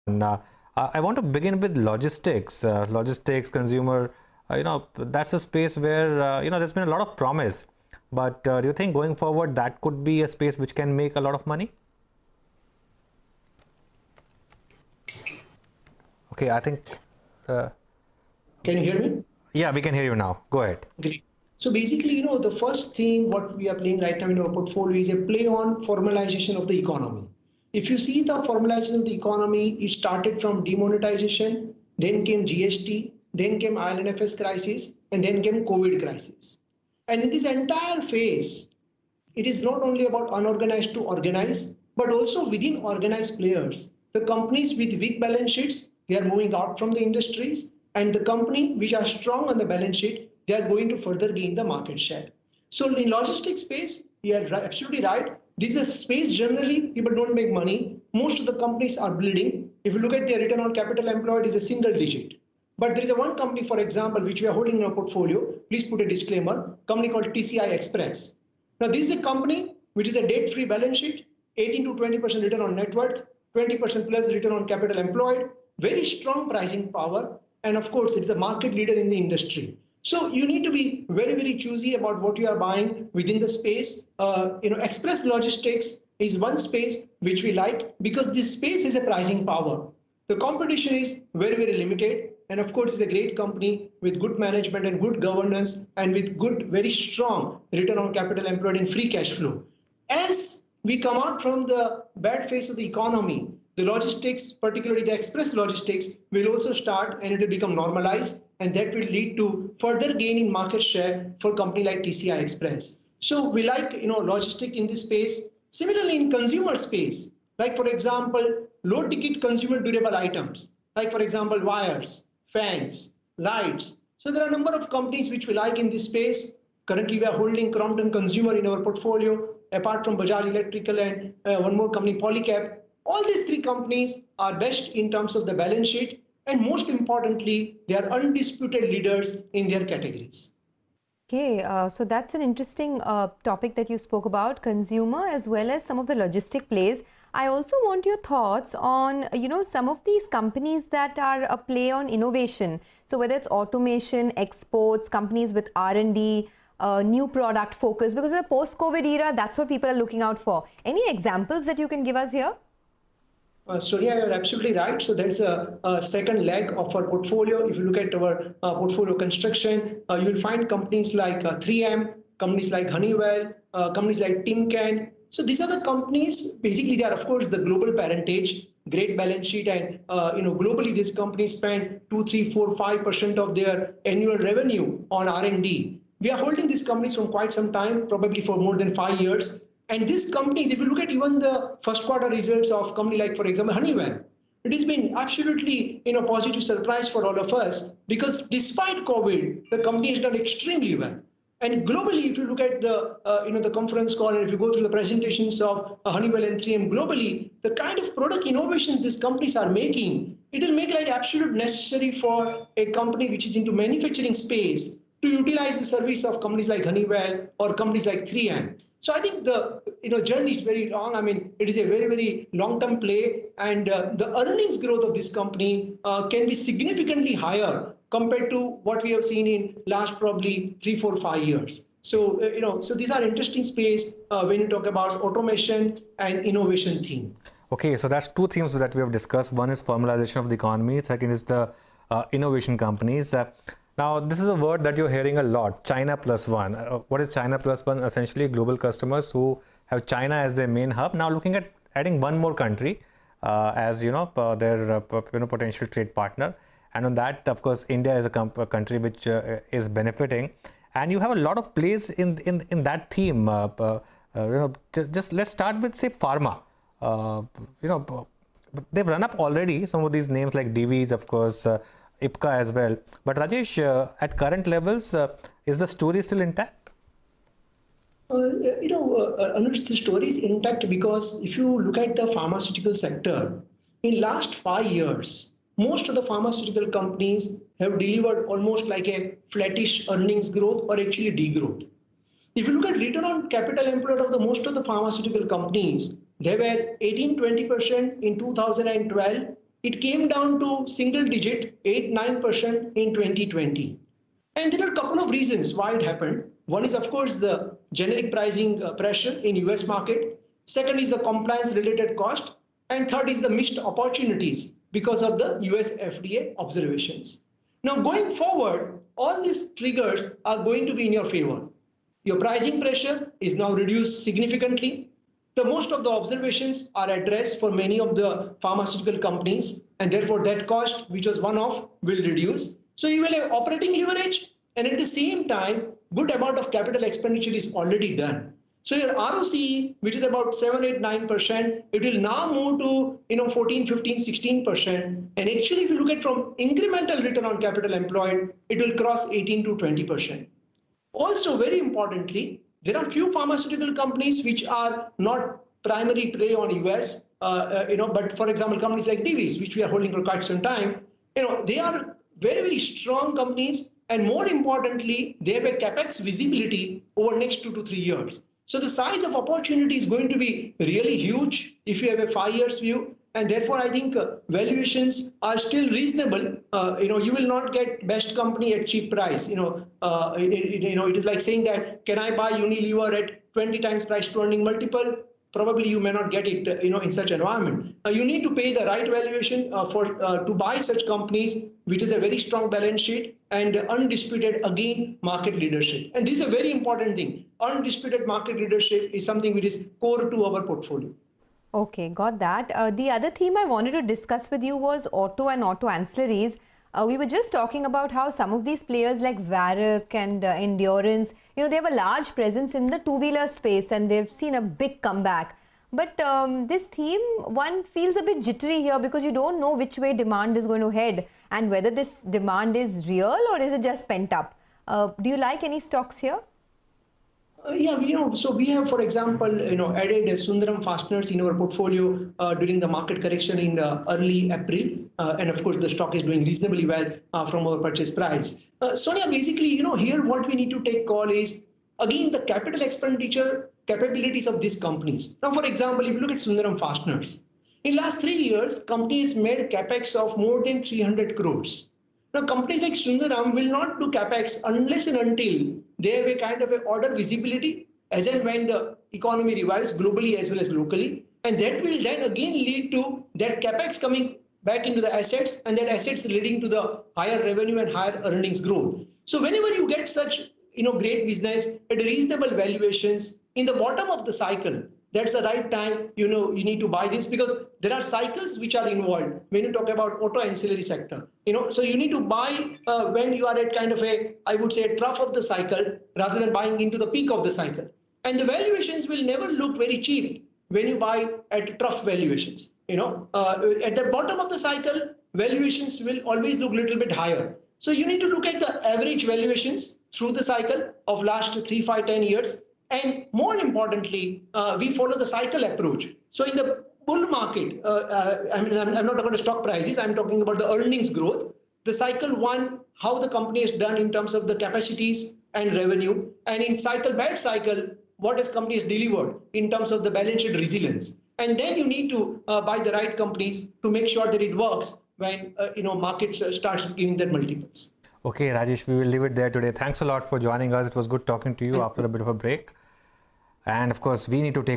I want to begin with logistics. Logistics, consumer, that's a space where, there's been a lot of promise. But do you think going forward that could be a space which can make a lot of money? Okay, I think. Can you hear me? Yeah, we can hear you now. Go ahead. Great. So basically, the first thing what we are playing right now in our portfolio is a play on formalization of the economy. If you see the formalization of the economy, it started from demonetization, then came GST, then came IL&FS crisis, and then came COVID crisis. And in this entire phase, it is not only about unorganized to organized, but also within organized players. The companies with weak balance sheets, they are moving out from the industries, and the company which are strong on the balance sheet, they are going to further gain the market share. So in logistics space, you are absolutely right. This is a space generally people don't make money. Most of the companies are bleeding. If you look at their return on capital employed, is a single digit. But there is a one company, for example, which we are holding in our portfolio. Please put a disclaimer. Company called TCI Express. Now this is a company which is a debt-free balance sheet, 18 to 20% return on net worth, 20% plus return on capital employed, very strong pricing power, and of course it's a market leader in the industry. So you need to be very, very choosy about what you are buying within the space. Express logistics is one space which we like because this space is a pricing power. The competition is very, very limited. And of course, it's a great company with good management and good governance and with good, very strong return on capital employed and free cash flow. As we come out from the bad phase of the economy, the logistics, particularly the express logistics, will also start and it will become normalized. And that will lead to further gain in market share for a company like TCI Express. So we like, logistics in this space. Similarly, in consumer space, like for example, low ticket consumer durable items, like for example, wires, fans, lights. So there are a number of companies which we like in this space. Currently, we are holding Crompton Consumer in our portfolio, apart from Bajaj Electrical and one more company, Polycab. All these three companies are best in terms of the balance sheet. And most importantly, they are undisputed leaders in their categories. Okay, so that's an interesting topic that you spoke about, consumer as well as some of the logistic plays. I also want your thoughts on, some of these companies that are a play on innovation. So whether it's automation, exports, companies with R&D, new product focus, because in the post-COVID era, that's what people are looking out for. Any examples that you can give us here? Surya, you're absolutely right. So that's a second leg of our portfolio. If you look at our portfolio construction, you'll find companies like 3M, companies like Honeywell, companies like Timken. So these are the companies, basically they are of course the global parentage, great balance sheet, and globally these companies spend 2, 3, 4, 5% of their annual revenue on R&D. We are holding these companies from quite some time, probably for more than 5 years. And these companies, if you look at even the first quarter results of company like, for example, Honeywell, it has been absolutely positive surprise for all of us because despite COVID, the company has done extremely well. And globally, if you look at the the conference call and if you go through the presentations of Honeywell and 3M globally, the kind of product innovation these companies are making, it will make like absolute necessary for a company which is into manufacturing space to utilize the service of companies like Honeywell or companies like 3M. So I think the journey is very long. I mean, it is a very, very long-term play, and the earnings growth of this company can be significantly higher compared to what we have seen in last probably 3, 4, 5 years. So so these are interesting space when you talk about automation and innovation theme. Okay, so that's two themes that we have discussed. One is formalization of the economy. Second is the innovation companies. Now, this is a word that you're hearing a lot, China plus one. What is China plus one? Essentially, global customers who have China as their main hub. Now, looking at adding one more country as their potential trade partner. And on that, of course, India is a country which is benefiting. And you have a lot of plays in that theme. Just let's start with, say, pharma. They've run up already. Some of these names like Divi's, of course, IPCA as well. But Rajesh, at current levels, is the story still intact? Anuj, the story is intact because if you look at the pharmaceutical sector, in last 5 years, most of the pharmaceutical companies have delivered almost like a flattish earnings growth or actually degrowth. If you look at return on capital employed of the most of the pharmaceutical companies, they were 18-20% in 2012. it came down to single digit, 8-9% in 2020. And there are a couple of reasons why it happened. One is, of course, the generic pricing pressure in US market. Second is the compliance related cost. And third is the missed opportunities because of the US FDA observations. Now, going forward, all these triggers are going to be in your favor. Your pricing pressure is now reduced significantly. The most of the observations are addressed for many of the pharmaceutical companies, and therefore that cost, which was one-off, will reduce. So you will have operating leverage, and at the same time, good amount of capital expenditure is already done. So your ROCE, which is about 7, 8, 9%, it will now move to 14, 15, 16%. And actually, if you look at from incremental return on capital employed, it will cross 18 to 20%. Also, very importantly, there are few pharmaceutical companies which are not primary play on US, but for example, companies like Divi's, which we are holding for quite some time, they are very, very strong companies. And more importantly, they have a capex visibility over next 2 to 3 years. So the size of opportunity is going to be really huge if you have a 5 years view. And therefore, I think valuations are still reasonable. You will not get best company at cheap price. It is like saying that, can I buy Unilever at 20 times price to earning multiple? Probably you may not get it, in such environment. You need to pay the right valuation to buy such companies, which is a very strong balance sheet and undisputed, again, market leadership. And this is a very important thing. Undisputed market leadership is something which is core to our portfolio. Okay, got that. The other theme I wanted to discuss with you was auto and auto ancillaries. We were just talking about how some of these players like Varroc and Endurance, they have a large presence in the two-wheeler space and they've seen a big comeback. But this theme, one feels a bit jittery here because you don't know which way demand is going to head and whether this demand is real or is it just pent up. Do you like any stocks here? So we have, for example, added Sundaram fasteners in our portfolio during the market correction in early April. And of course, the stock is doing reasonably well from our purchase price. Sonia, basically, here what we need to take call is, again, the capital expenditure capabilities of these companies. Now, for example, if you look at Sundaram fasteners, in last 3 years, companies made capex of more than 300 crores. Now, companies like Sundaram will not do capex unless and until they have a kind of a order visibility as and when the economy revives globally as well as locally. And that will then again lead to that capex coming back into the assets and that assets leading to the higher revenue and higher earnings growth. So whenever you get such great business at reasonable valuations in the bottom of the cycle, that's the right time, you need to buy this because there are cycles which are involved when you talk about auto ancillary sector, so you need to buy when you are at kind of I would say, a trough of the cycle rather than buying into the peak of the cycle. And the valuations will never look very cheap when you buy at trough valuations, at the bottom of the cycle, valuations will always look a little bit higher. So you need to look at the average valuations through the cycle of last 3, 5, 10 years. And more importantly, we follow the cycle approach. So in the bull market, I'm not talking about stock prices, I'm talking about the earnings growth. The cycle one, how the company has done in terms of the capacities and revenue. And in bad cycle, what has company has delivered in terms of the balance sheet resilience. And then you need to buy the right companies to make sure that it works when markets starts giving that multiples. Okay, Rajesh, we will leave it there today. Thanks a lot for joining us. It was good talking to you after a bit of a break. And of course, we need to take